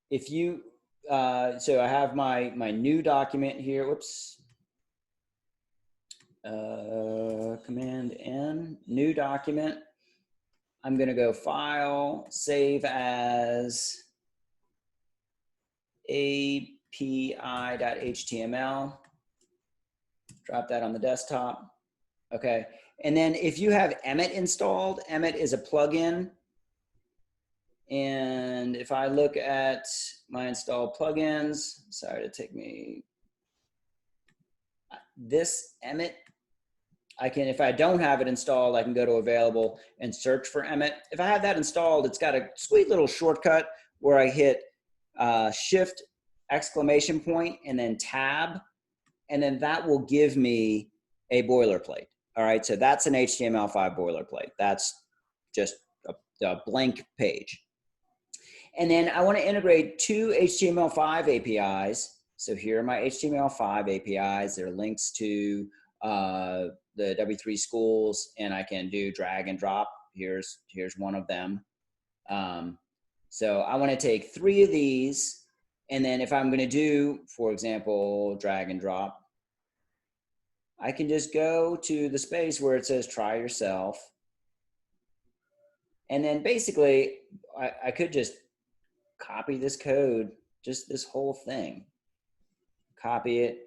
if you, so I have my new document here. Whoops. Command N, new document. I'm going to go File, Save as API.html. Drop that on the desktop. Okay. And then if you have Emmet installed, Emmet is a plugin. And if I look at my installed plugins, sorry to take me, this Emmet, I can, if I don't have it installed, I can go to available and search for Emmet. If I have that installed, it's got a sweet little shortcut where I hit Shift exclamation point and then Tab, and then that will give me a boilerplate. All right, so that's an HTML5 boilerplate. That's just a blank page. And then I want to integrate two HTML5 APIs. So here are my HTML5 APIs. They're links to the W3 schools, and I can do drag and drop. Here's one of them. So I want to take 3 of these, and then if I'm going to do, for example, drag and drop, I can just go to the space where it says try yourself. And then basically, I could just copy this code, just this whole thing, copy it,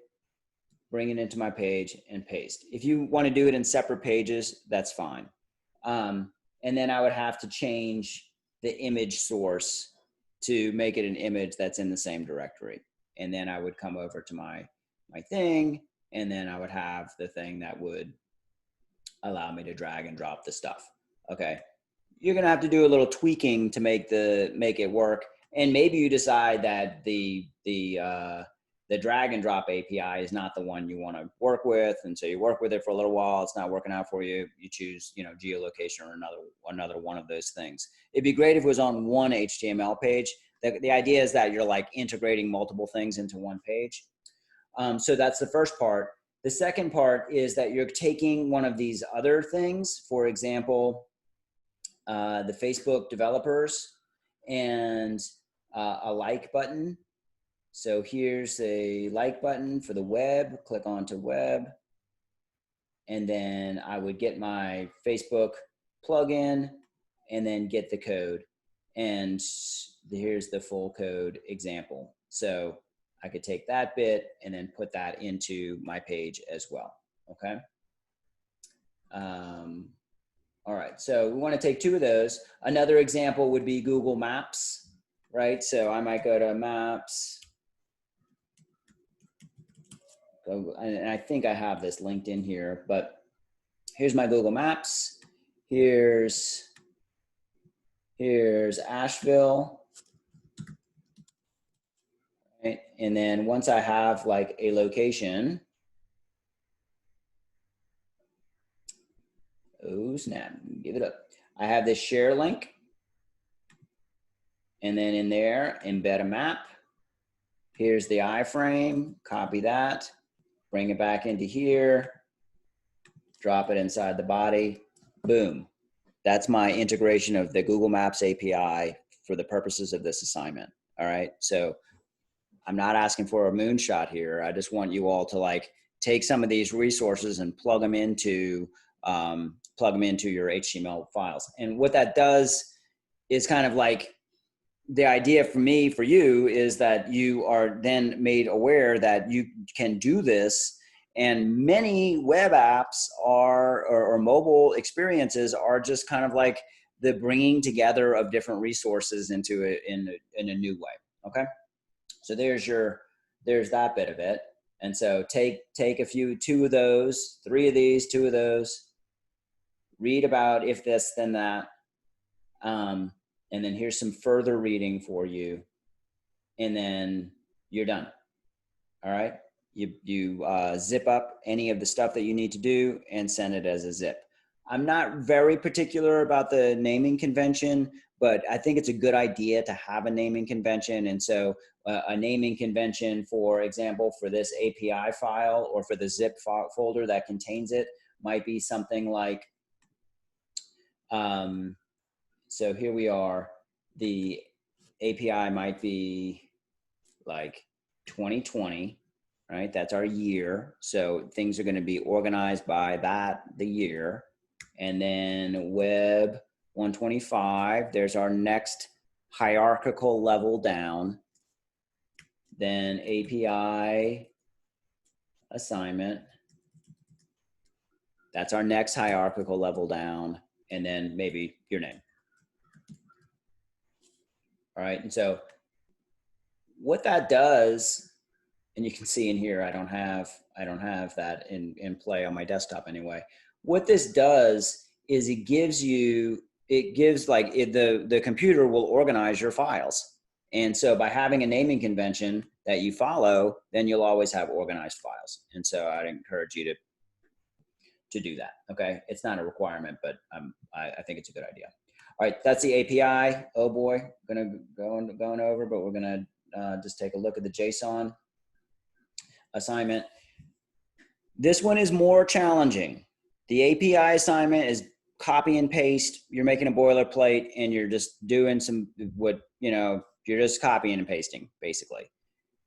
bring it into my page and paste. If you want to do it in separate pages, that's fine. And then I would have to change the image source to make it an image that's in the same directory. And then I would come over to my thing, and then I would have the thing that would allow me to drag and drop the stuff. Okay. You're going to have to do a little tweaking to make it work. And maybe you decide that the drag and drop API is not the one you want to work with, and so you work with it for a little while. It's not working out for you. You choose, geolocation or another one of those things. It'd be great if it was on one HTML page. The idea is that you're like integrating multiple things into one page. So that's the first part. The second part is that you're taking one of these other things, for example, the Facebook developers, and a like button. So here's a like button for the web, click onto web, and then I would get my Facebook plugin and then get the code. And here's the full code example. So I could take that bit and then put that into my page as well, okay? All right, so we want to take 2 of those. Another example would be Google Maps, right? So I might go to Maps. And I think I have this linked in here, but here's my Google Maps. Here's Asheville. Right? And then once I have like a location, oh snap, give it up. I have this share link. And then in there, embed a map. Here's the iframe, copy that, bring it back into here, drop it inside the body, boom. That's my integration of the Google Maps API for the purposes of this assignment, all right? So I'm not asking for a moonshot here. I just want you all to like take some of these resources and plug them into your HTML files. And what that does is kind of like, the idea for me, for you, is that you are then made aware that you can do this, and many web apps or mobile experiences are just kind of like the bringing together of different resources into it in a new way. Okay, so there's that bit of it. And so take 2 of those, 3 of these, 2 of those, read about if this then that. And then here's some further reading for you, and then you're done. All right, you zip up any of the stuff that you need to do and send it as a zip. I'm not very particular about the naming convention, but I think it's a good idea to have a naming convention. And so a naming convention, for example, for this API file or for the zip folder that contains it might be something like, so here we are, the API might be like 2020, right? That's our year. So things are going to be organized by that, the year. And then web 125, there's our next hierarchical level down. Then API assignment. That's our next hierarchical level down. And then maybe your name. All right. And so what that does, and you can see in here, I don't have that in play on my desktop anyway. What this does is the computer will organize your files. And so by having a naming convention that you follow, then you'll always have organized files. And so I'd encourage you to do that. Okay. It's not a requirement, but I think it's a good idea. All right. That's the API. Oh boy, going over, but we're going to just take a look at the JSON assignment. This one is more challenging. The API assignment is copy and paste. You're making a boilerplate and you're just doing you're just copying and pasting basically.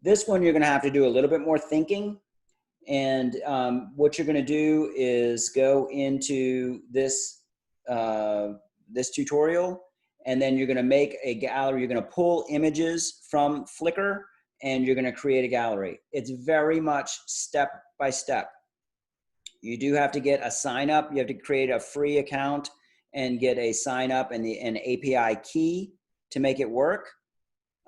This one, you're going to have to do a little bit more thinking. And what you're going to do is go into this, this tutorial, and then you're going to make a gallery. You're going to pull images from Flickr and you're going to create a gallery. It's very much step by step. You do have to get a sign up. You have to create a free account and get a sign up and an API key to make it work.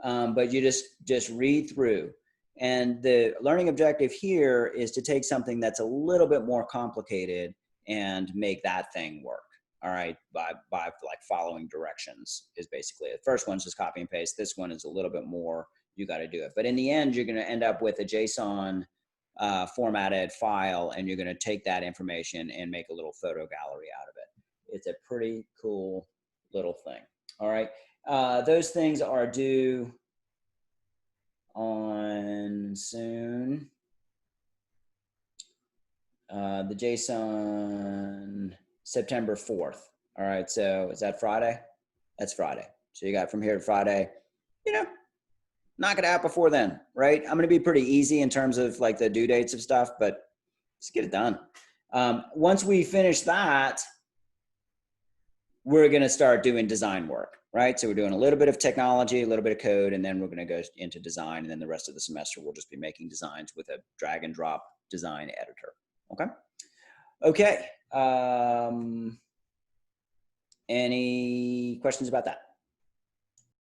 But you just read through. And the learning objective here is to take something that's a little bit more complicated and make that thing work. All right, by like following directions is basically it. The first one's just copy and paste. This one is a little bit more, you got to do it. But in the end, you're going to end up with a JSON formatted file, and you're going to take that information and make a little photo gallery out of it. It's a pretty cool little thing. All right, those things are due on soon. The JSON September 4th. All right, so is that Friday? That's Friday. So you got from here to Friday, knock it out before then, right? I'm gonna be pretty easy in terms of like the due dates of stuff, but just get it done. Once we finish that, we're gonna start doing design work, right? So we're doing a little bit of technology, a little bit of code, and then we're gonna go into design, and then the rest of the semester we'll just be making designs with a drag and drop design editor, okay? Okay, any questions about that?